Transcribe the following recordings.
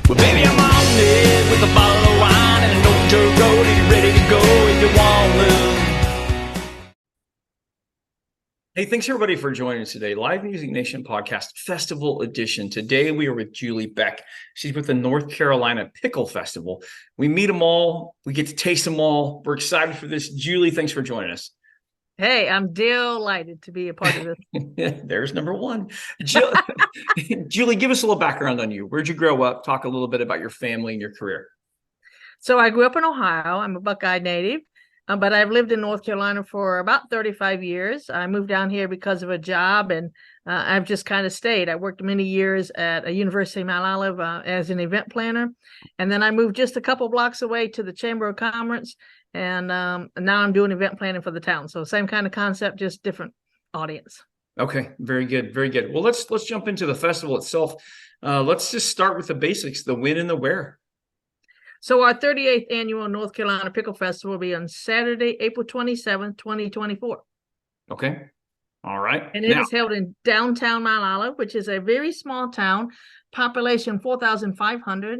Well, baby, I'm on it with a bottle of wine and an old dirt road, and you're ready to go if you want to. Hey, thanks everybody for joining us today. Live Music Nation Podcast Festival Edition. Today we are with Julie Beck. She's with the North Carolina Pickle Festival. We meet them all. We get to taste them all. We're excited for this. Julie, thanks for joining us. Hey, I'm delighted to be a part of this. There's number one. Julie, give us a little background on you. Where'd you grow up? Talk a little bit about your family and your career. So I grew up in Ohio. I'm a Buckeye native, but I've lived in North Carolina for about 35 years. I moved down here because of a job, and I've just kind of stayed. I worked many years at a University of Mount Olive as an event planner, and then I moved just a couple blocks away to the Chamber of Commerce, and now I'm doing event planning for the town. So same kind of concept, just different audience. Okay, very good, very good. Well, let's jump into the festival itself. Let's just start with the basics, the when and the where. So our 38th annual North Carolina Pickle Festival will be on Saturday, April 27th, 2024. Okay, all right. And it is held in downtown Mount Olive, which is a very small town, population 4,500,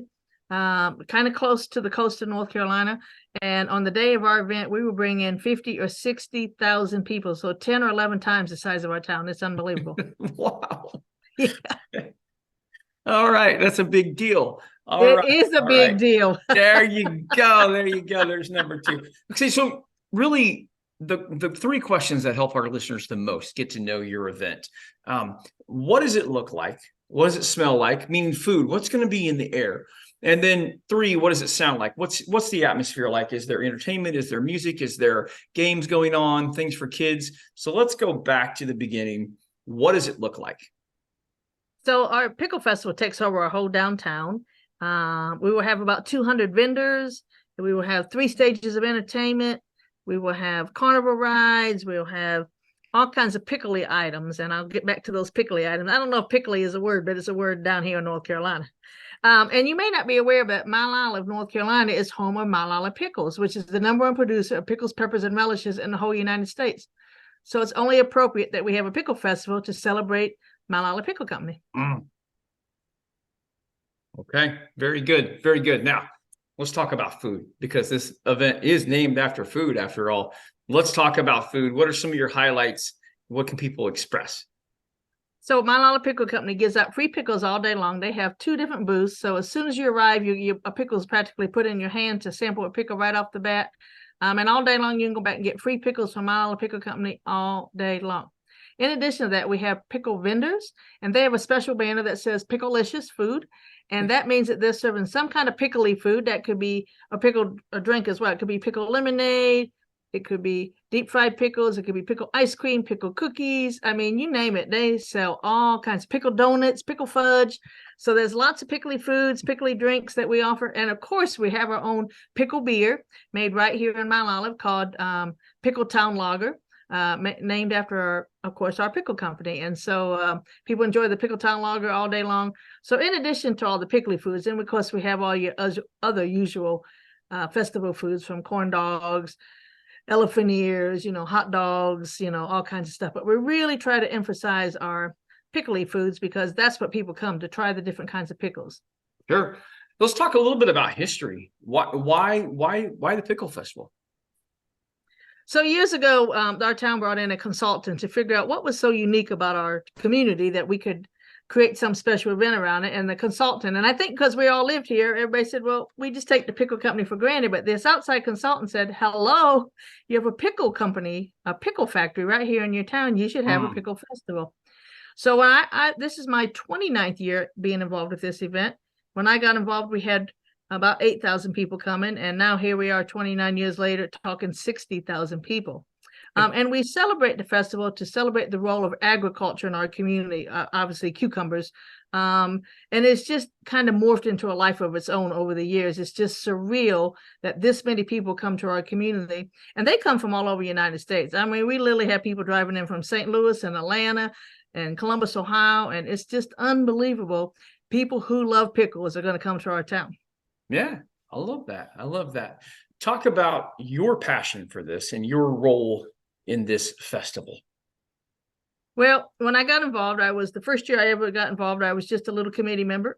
kind of close to the coast of North Carolina. And on the day of our event, we will bring in 50 or 60,000 people. So 10 or 11 times the size of our town. It's unbelievable. Wow. Yeah. All right. That's a big deal. It is a big deal. There you go. There you go. There's number two. Okay. So really the three questions that help our listeners the most get to know your event. What does it look like? What does it smell like? Meaning food. What's going to be in the air? And then three, what does it sound like? What's the atmosphere like? Is there entertainment? Is there music? Is there games going on? Things for kids? So let's go back to the beginning. What does it look like? So our Pickle Festival takes over our whole downtown. We will have about 200 vendors. We will have 3 stages of entertainment. We will have carnival rides. We'll have all kinds of pickly items. And I'll get back to those pickly items. I don't know if pickly is a word, but it's a word down here in North Carolina. And you may not be aware, but Mount Olive, North Carolina is home of Mount Olive Pickles, which is the #1 producer of pickles, peppers, and relishes in the whole United States. So it's only appropriate that we have a pickle festival to celebrate Mount Olive Pickle Company. Okay, very good, very good. Now, let's talk about food, because this event is named after food, after all. Let's talk about food. What are some of your highlights? What can people express? So Mount Olive Pickle Company gives out free pickles all day long. They have 2 different booths. So as soon as you arrive, a pickle is practically put in your hand to sample a pickle right off the bat. And all day long, you can go back and get free pickles from Mount Olive Pickle Company all day long. In addition to that, we have pickle vendors, and they have a special banner that says Picklelicious Food. And that means that they're serving some kind of pickly food. That could be a drink as well. It could be pickle lemonade. It could be deep fried pickles. It could be pickle ice cream, pickle cookies. I mean, you name it. They sell all kinds of pickle donuts, pickle fudge. So there's lots of pickly foods, pickly drinks that we offer. And of course, we have our own pickle beer made right here in Mount Olive called Pickle Town Lager, named after, of course, our pickle company. And so people enjoy the Pickle Town Lager all day long. So in addition to all the pickly foods, and of course, we have all your other usual festival foods, from corn dogs, elephant ears, hot dogs, all kinds of stuff. But we really try to emphasize our pickly foods, because that's what people come to try, the different kinds of pickles. Sure. Let's talk a little bit about history. Why the Pickle Festival? So years ago, our town brought in a consultant to figure out what was so unique about our community that we could create some special event around it. And the consultant, and I think because we all lived here, everybody said, well, we just take the pickle company for granted. But this outside consultant said, hello, you have a pickle company, a pickle factory right here in your town. You should have a pickle festival. So when this is my 29th year being involved with this event. When I got involved, we had about 8,000 people coming. And now here we are 29 years later, talking 60,000 people. And we celebrate the festival to celebrate the role of agriculture in our community, obviously cucumbers. And it's just kind of morphed into a life of its own over the years. It's just surreal that this many people come to our community, and they come from all over the United States. I mean, we literally have people driving in from St. Louis and Atlanta and Columbus, Ohio, and it's just unbelievable. People who love pickles are going to come to our town. Yeah, I love that. I love that. Talk about your passion for this and your role in this festival. Well, when I got involved, I was the first year I ever got involved. I was just a little committee member.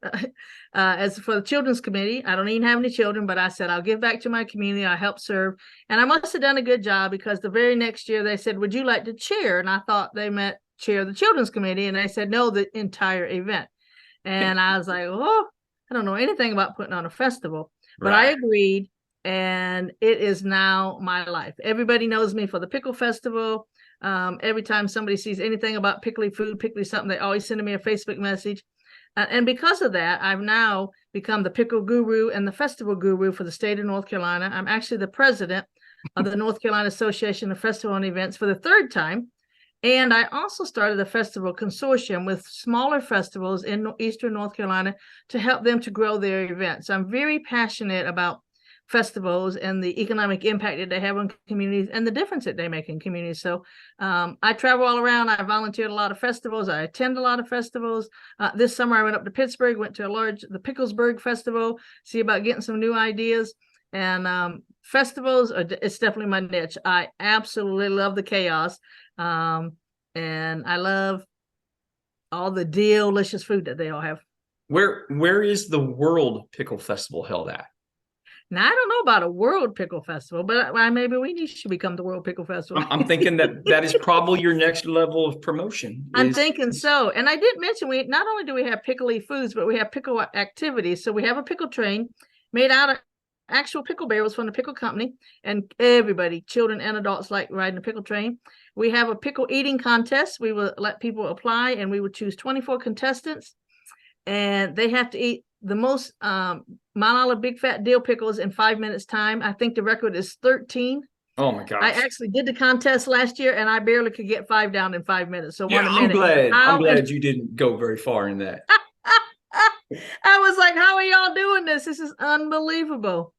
As for the children's committee, I don't even have any children, but I said I'll give back to my community. I help serve, and I must have done a good job because the very next year they said, "Would you like to chair?" And I thought they meant chair the children's committee, and they said, "No, the entire event." And I was like, "Oh, I don't know anything about putting on a festival," but I agreed, and it is now my life. Everybody knows me for the Pickle Festival. Every time somebody sees anything about pickly food, pickly something, they always send me a Facebook message. And because of that, I've now become the pickle guru and the festival guru for the state of North Carolina. I'm actually the president of the North Carolina Association of Festival and Events for the third time. And I also started a festival consortium with smaller festivals in Eastern North Carolina to help them to grow their events. I'm very passionate about festivals and the economic impact that they have on communities and the difference that they make in communities. So I travel all around. I volunteered a lot of festivals. I attend a lot of festivals. This summer I went up to Pittsburgh, went to the Picklesburg Festival, see about getting some new ideas. And festivals it's definitely my niche. I absolutely love the chaos. And I love all the delicious food that they all have. Where is the World Pickle Festival held at? Now, I don't know about a World Pickle Festival, but maybe we should become the World Pickle Festival. I'm thinking that is probably your next level of promotion. I'm thinking so. And I did mention we not only do we have pickly foods, but we have pickle activities. So we have a pickle train made out of actual pickle barrels from the pickle company, and everybody, children and adults, like riding a pickle train. We have a pickle eating contest. We will let people apply, and we will choose 24 contestants, and they have to eat the most Mount Olive big fat dill pickles in 5 minutes time. I think the record is 13. Oh my gosh. I actually did the contest last year and I barely could get 5 down in 5 minutes. So yeah, I'm glad you didn't go very far in that. I was like, how are y'all doing this? This is unbelievable.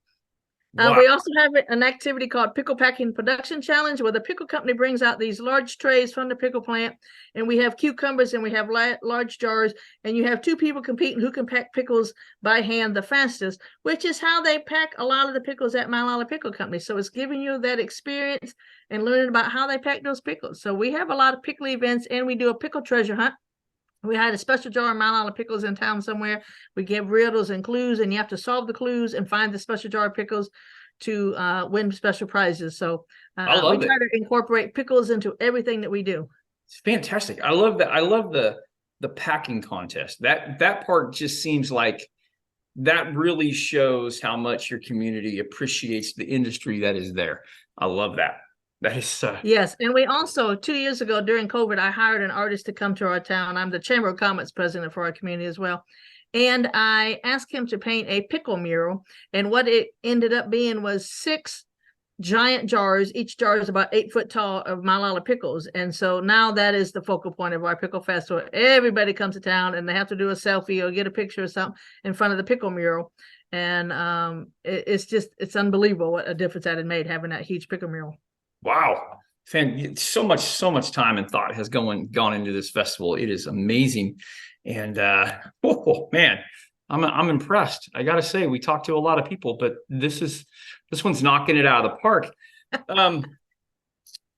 Wow. We also have an activity called Pickle Packing Production Challenge, where the pickle company brings out these large trays from the pickle plant, and we have cucumbers and we have large jars, and you have two people competing who can pack pickles by hand the fastest, which is how they pack a lot of the pickles at Mount Olive Pickle Company. So it's giving you that experience and learning about how they pack those pickles. So we have a lot of pickle events, and we do a pickle treasure hunt. We had a special jar of Mount Olive pickles in town somewhere. We give riddles and clues, and you have to solve the clues and find the special jar of pickles to win special prizes. So we try to incorporate pickles into everything that we do. It's fantastic. I love that. I love the packing contest. That part just seems like that really shows how much your community appreciates the industry that is there. I love that. That is yes. And we also 2 years ago during COVID, I hired an artist to come to our town. I'm the Chamber of Commerce president for our community as well. And I asked him to paint a pickle mural. And what it ended up being was 6 giant jars. Each jar is about 8 foot tall of Mount Olive pickles. And so now that is the focal point of our pickle festival. Everybody comes to town and they have to do a selfie or get a picture or something in front of the pickle mural. And it's unbelievable what a difference that had made having that huge pickle mural. Wow. So much time and thought has gone into this festival. It is amazing. And oh man, I'm impressed. I gotta say, we talked to a lot of people, but this one's knocking it out of the park.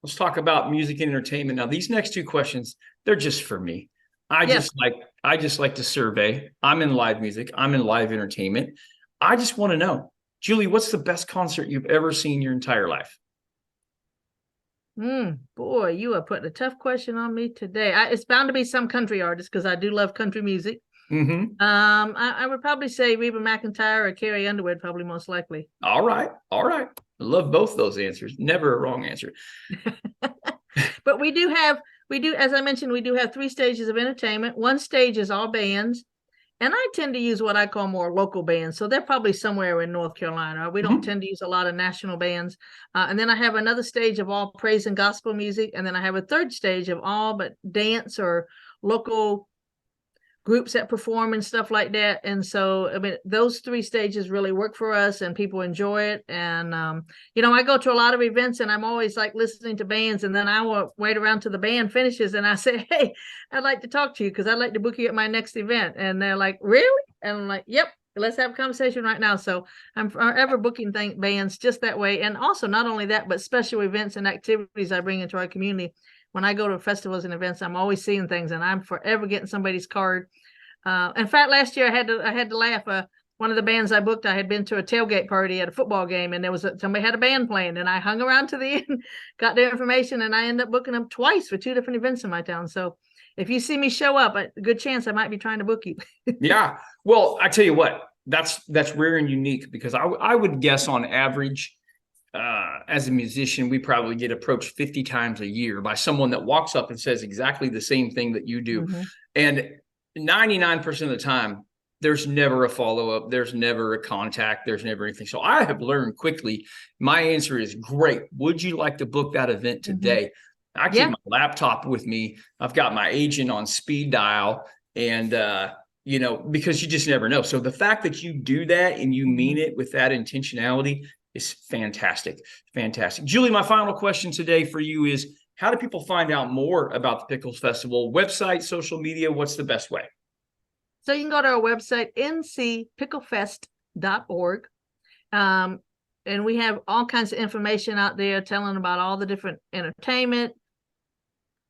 Let's talk about music and entertainment. Now, these next 2 questions, they're just for me. I just like to survey. I'm in live music. I'm in live entertainment. I just want to know, Julie, what's the best concert you've ever seen your entire life? Boy, you are putting a tough question on me today. It's bound to be some country artist because I do love country music. Mm-hmm. I would probably say Reba McEntire or Carrie Underwood, probably most likely. All right. I love both those answers. Never a wrong answer. But we do, as I mentioned, we do have 3 stages of entertainment. One stage is all bands. And I tend to use what I call more local bands. So they're probably somewhere in North Carolina. We don't tend to use a lot of national bands. And then I have another stage of all praise and gospel music. And then I have a third stage of all but dance or local groups that perform and stuff like that. And so, I mean, those 3 stages really work for us and people enjoy it. And, I go to a lot of events and I'm always like listening to bands, and then I will wait around till the band finishes and I say, hey, I'd like to talk to you because I'd like to book you at my next event. And they're like, really? And I'm like, yep, let's have a conversation right now. So I'm forever booking bands just that way. And also not only that, but special events and activities I bring into our community. when I go to festivals and events, I'm always seeing things, and I'm forever getting somebody's card. In fact, last year I had to laugh. One of the bands I booked, I had been to a tailgate party at a football game, and somebody had a band playing, and I hung around to the end, got their information, and I ended up booking them twice for 2 different events in my town. So if you see me show up, a good chance I might be trying to book you. Yeah. Well, I tell you what, that's rare and unique, because I would guess on average, as a musician, we probably get approached 50 times a year by someone that walks up and says exactly the same thing that you do. Mm-hmm. And 99% of the time, there's never a follow-up. There's never a contact. There's never anything. So I have learned quickly. My answer is great. Would you like to book that event today? Mm-hmm. I keep my laptop with me. I've got my agent on speed dial, and, because you just never know. So the fact that you do that and you mean it with that intentionality is fantastic. Fantastic. Julie, my final question today for you is, how do people find out more about the Pickles Festival? Website, social media, what's the best way? So you can go to our website, ncpicklefest.org. And we have all kinds of information out there telling about all the different entertainment,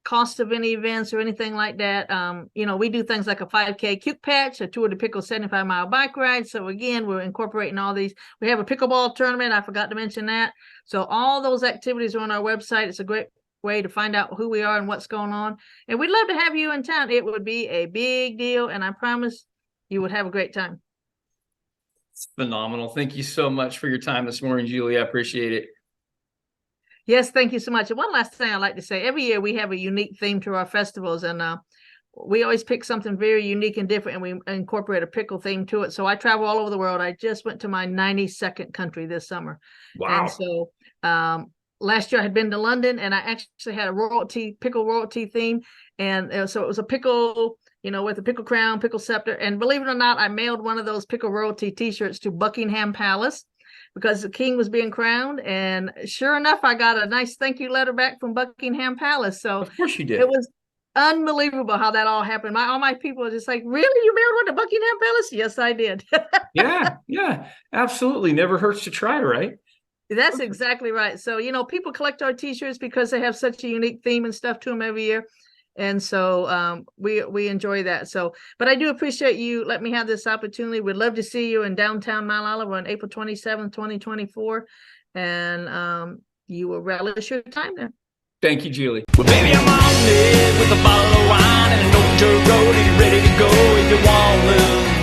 cost of any events or anything like that. We do things like a 5K Cute Patch, a Tour de Pickle 75-mile bike ride. So again, we're incorporating all these. We have a pickleball tournament. I forgot to mention that. So all those activities are on our website. It's a great way to find out who we are and what's going on. And we'd love to have you in town. It would be a big deal, and I promise you would have a great time. It's phenomenal. Thank you so much for your time this morning, Julie. I appreciate it. Yes, thank you so much. And one last thing I'd like to say, every year we have a unique theme to our festivals, and we always pick something very unique and different, and we incorporate a pickle theme to it. So I travel all over the world. I just went to my 92nd country this summer. Wow. And so last year I had been to London, and I actually had a pickle royalty theme. And so it was a pickle, with a pickle crown, pickle scepter. And believe it or not, I mailed one of those pickle royalty t-shirts to Buckingham Palace because the king was being crowned. And sure enough, I got a nice thank you letter back from Buckingham Palace. So of course you did. It was unbelievable how that all happened. All my people are just like, really? You mailed one to Buckingham Palace? Yes, I did. Yeah, absolutely. Never hurts to try, right? That's exactly right. So, people collect our t-shirts because they have such a unique theme and stuff to them every year. And so we enjoy that. So, but I do appreciate you letting me have this opportunity. We'd love to see you in downtown Mount Olive on April 27th, 2024. And you will relish your time there. Thank you, Julie. Well, baby, I'm on it with a bottle of wine and an old Joe Road. Ready to go if you want to.